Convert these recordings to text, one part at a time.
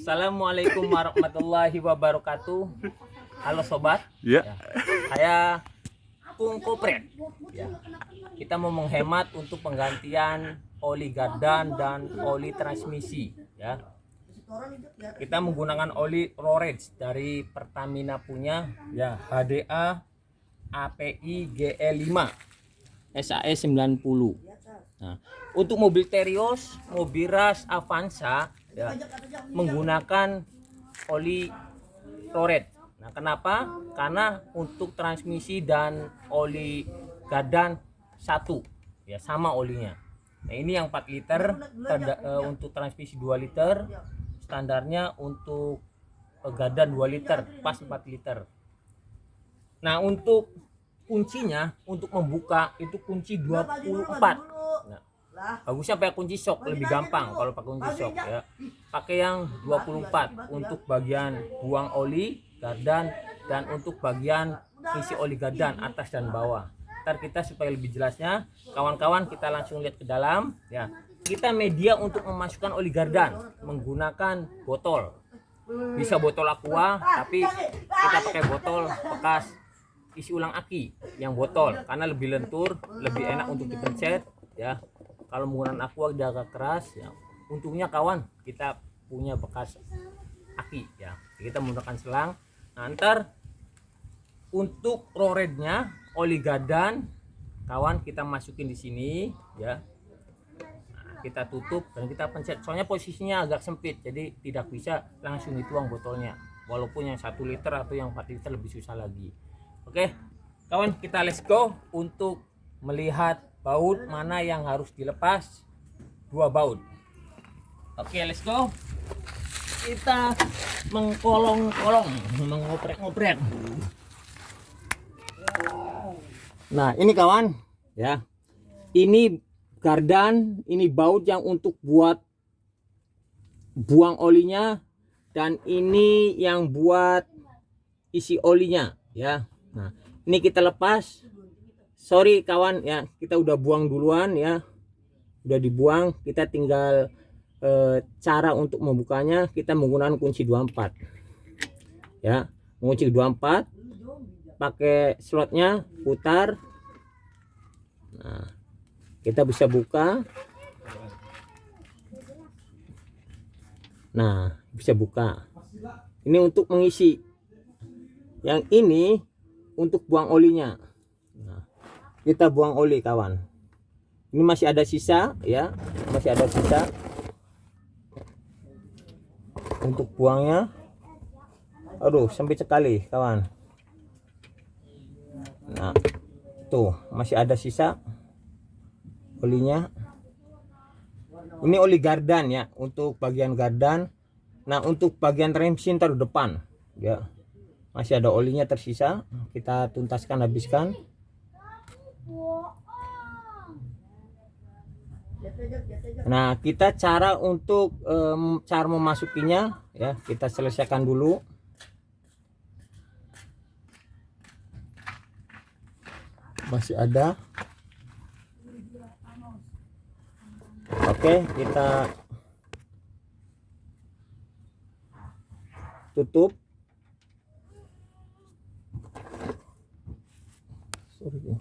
Assalamualaikum warahmatullahi wabarakatuh. Halo sobat. Ya. Saya Kung Kopret. Ya. Kita mau menghemat untuk penggantian oli gardan dan oli transmisi. Ya. Kita menggunakan oli Rorex dari Pertamina punya, ya, HDA API GE5 SAE 90. Nah, untuk mobil Terios, mobil Ras, Avanza, ya, menggunakan oli Rorex. Nah, kenapa? Karena untuk transmisi dan oli gardan satu, ya, sama olinya. Nah, ini yang 4 liter, untuk transmisi 2 liter, standarnya untuk gardan 2 liter, pas 4 liter. Nah, untuk kuncinya, untuk membuka itu kunci 24. Nah, bagusnya pakai kunci shock, lebih gampang kalau pakai kunci shock, ya. Pakai yang 24 untuk bagian buang oli gardan dan untuk bagian isi oli gardan atas dan bawah. Ntar kita supaya lebih jelasnya, kawan-kawan, kita langsung lihat ke dalam, ya. Kita media untuk memasukkan oli gardan menggunakan botol. Bisa botol aqua, tapi kita pakai botol bekas isi ulang aki yang botol karena lebih lentur, lebih enak untuk dipencet, ya. Kalau menggunakan aqua dia agak keras, ya. Untungnya kawan kita punya bekas aki, ya. Kita menggunakan selang. Nah, ntar untuk rorednya oli gardan kawan kita masukin di sini, ya. Nah, kita tutup dan kita pencet, soalnya posisinya agak sempit jadi tidak bisa langsung dituang botolnya, walaupun yang 1 liter atau yang 4 liter lebih susah lagi. Oke kawan, kita let's go untuk melihat baut mana yang harus dilepas. 2 baut. Oke, let's go. Kita mengkolong-kolong, mengoprek-ngoprek. Nah, ini kawan, ya. Ini gardan, ini baut yang untuk buat buang olinya, dan ini yang buat isi olinya, ya. Nah, ini kita lepas. Sorry kawan, ya, kita udah buang duluan, ya. Udah dibuang, kita tinggal cara untuk membukanya kita menggunakan kunci 24. Ya, kunci 24 pakai slotnya putar. Nah, kita bisa buka. Nah, bisa buka. Ini untuk mengisi. Yang ini untuk buang olinya. Nah, kita buang oli kawan. Ini masih ada sisa, ya, masih ada sisa untuk buangnya. Aduh, sempit sekali kawan. Nah, tuh masih ada sisa olinya. Ini oli gardan, ya, untuk bagian gardan. Nah, untuk bagian rem mesin taruh depan, ya. Masih ada olinya tersisa, kita tuntaskan, habiskan. Nah, kita cara untuk cara memasukinya, ya, kita selesaikan dulu. Masih ada. Oke, kita tutup. Sorry.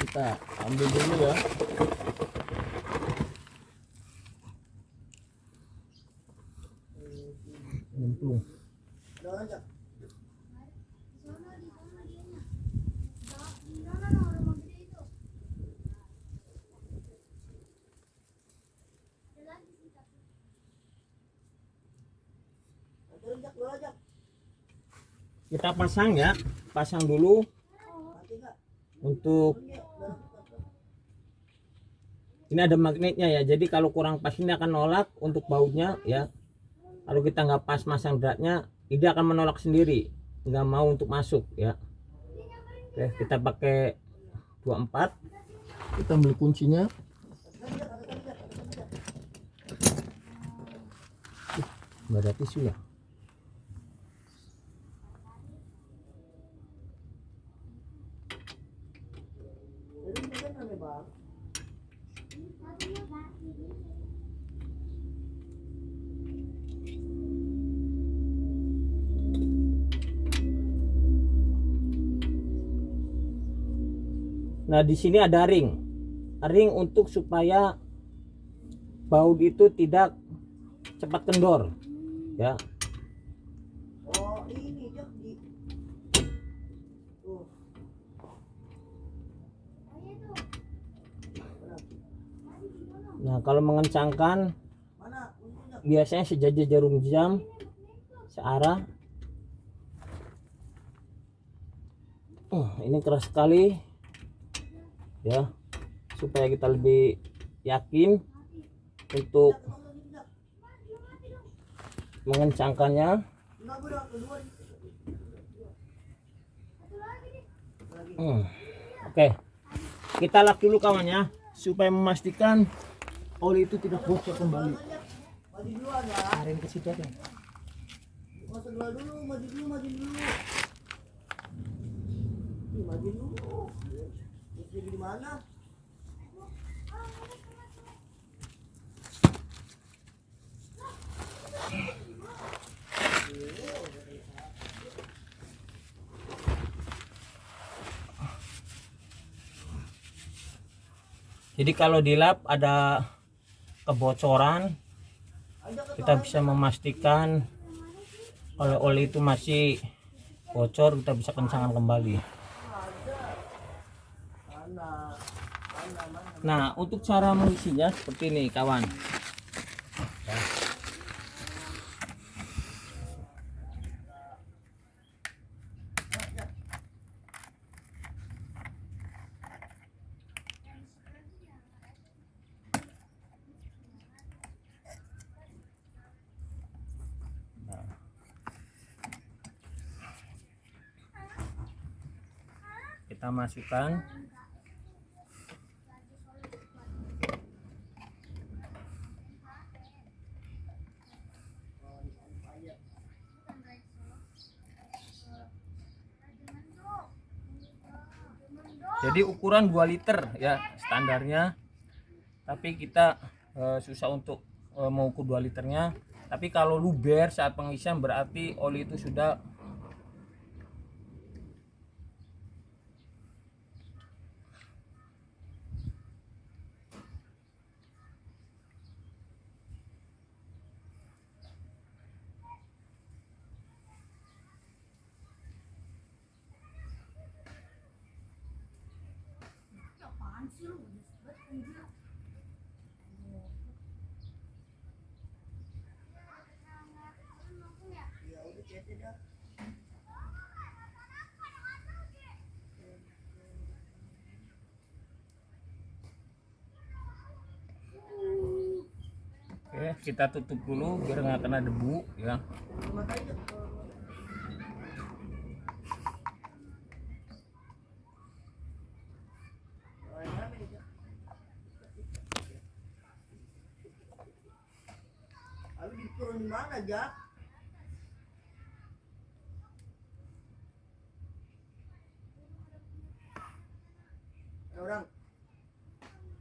Kita ambil dulu, ya. Nyemplung. Kita pasang, ya, pasang dulu. Untuk ini ada magnetnya, ya, jadi kalau kurang pas ini akan nolak untuk bautnya, ya. Kalau kita nggak pas masang dratnya, ini akan menolak sendiri, nggak mau untuk masuk, ya. Oke, kita pakai 24. Kita ambil kuncinya. Nggak ada tisu, ya. Nah, di sini ada ring untuk supaya baut itu tidak cepat kendor ya. Oh ini Jak di tuh. Nah, kalau mengencangkan Mana untungnya? biasanya sejajar jarum jam searah. Ini keras sekali ya, supaya kita lebih yakin untuk mengencangkannya. Enggak gua udah kedua nih. Oke, kita lap dulu kawan ya, supaya memastikan oli itu tidak bocor kembali. Maju duluan ya. Tarik ke situ aja. Maju dulu, maju dulu, maju dulu. Maju dulu. Terus di mana? Jadi kalau dilap ada kebocoran, kita bisa memastikan kalau oli itu masih bocor, kita bisa kencangkan kembali. Nah, untuk cara mengisinya seperti ini kawan. Kita masukkan. Jadi ukuran 2 liter ya standarnya, tapi kita susah untuk mengukur 2 liternya. Tapi kalau luber saat pengisian berarti oli itu sudah Oke, kita tutup dulu biar nggak kena debu ya. Lalu diturun di mana, Jak? Ada orang.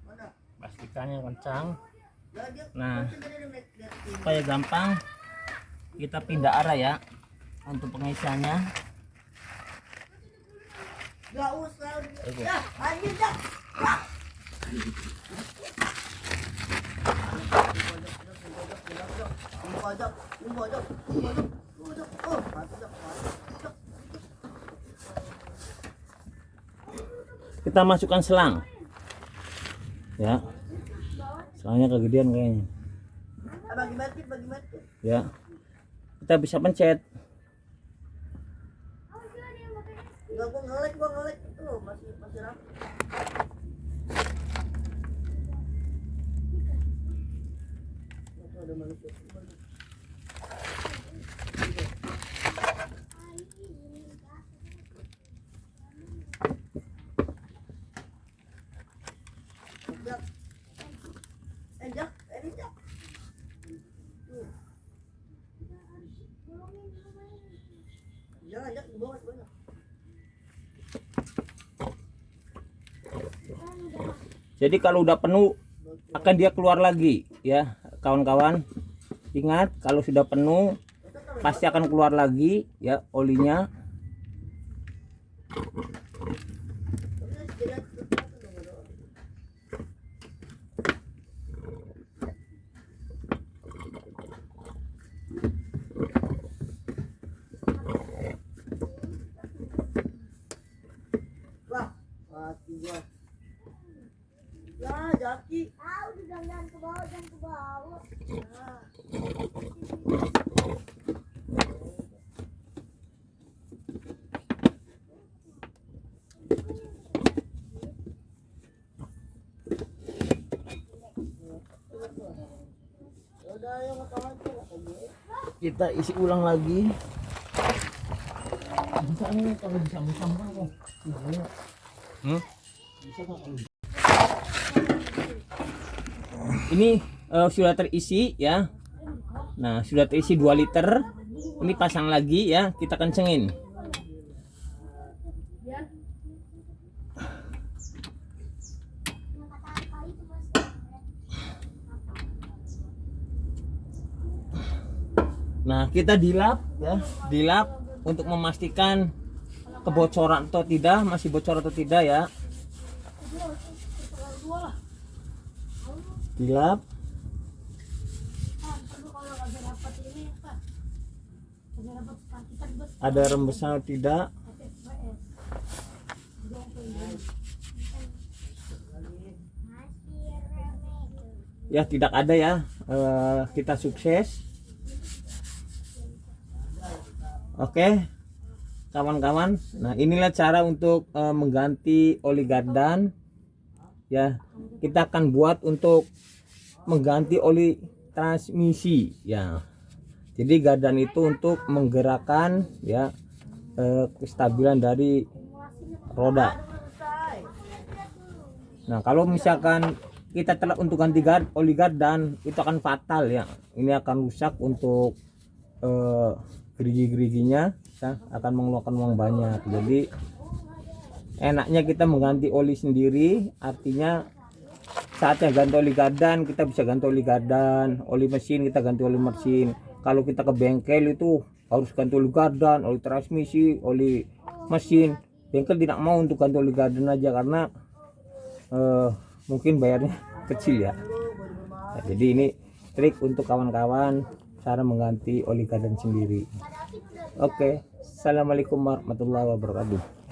Mana? Pastikan yang kencang. Ya, Jak. Nah, Masih ada lihat. supaya gampang kita pindah arah ya untuk pengisiannya. Enggak usah. Oke. Ya, anjir, Jak. Wah. Kita masukkan selang ya, selangnya kegedean kayaknya Bagi mati. ya. Kita bisa pencet. Enggak, gua ngelek tuh, masih rapi. Itu ada manusia. Jak. Jak, ini Jak. Tuh. Jangan, Jak, di bawah banyak. Jadi kalau udah penuh akan dia keluar lagi ya kawan-kawan. Ingat, kalau sudah penuh pasti akan keluar lagi ya olinya. Terus Kita isi ulang lagi. Bisa nih kalau disambung-sambung kok. Bisa kok kalau ini sudah terisi ya. Nah, sudah terisi 2 liter. Ini pasang lagi ya, kita kencengin. Nah, kita dilap ya, dilap untuk memastikan kebocoran atau tidak, masih bocor atau tidak ya. Dilap. Ada rembesan atau tidak? Ya, tidak ada ya. Kita sukses. Oke, kawan-kawan. Nah, inilah cara untuk mengganti oli gardan. Ya, kita akan buat untuk mengganti oli transmisi. Ya, jadi gardan itu untuk menggerakkan ya kestabilan dari roda. Nah, kalau misalkan kita telat untuk ganti oli gardan, itu akan fatal ya. Ini akan rusak untuk gerigi-geriginya ya, akan mengeluarkan uang banyak. Jadi enaknya kita mengganti oli sendiri, artinya saatnya ganti oli gardan kita bisa ganti oli gardan, oli mesin kita ganti oli mesin. Kalau kita ke bengkel itu harus ganti oli gardan, oli transmisi, oli mesin. Bengkel tidak mau untuk ganti oli gardan aja karena mungkin bayarnya kecil ya. Nah, jadi ini trik untuk kawan-kawan cara mengganti oli gardan sendiri. Oke, assalamualaikum warahmatullahi wabarakatuh.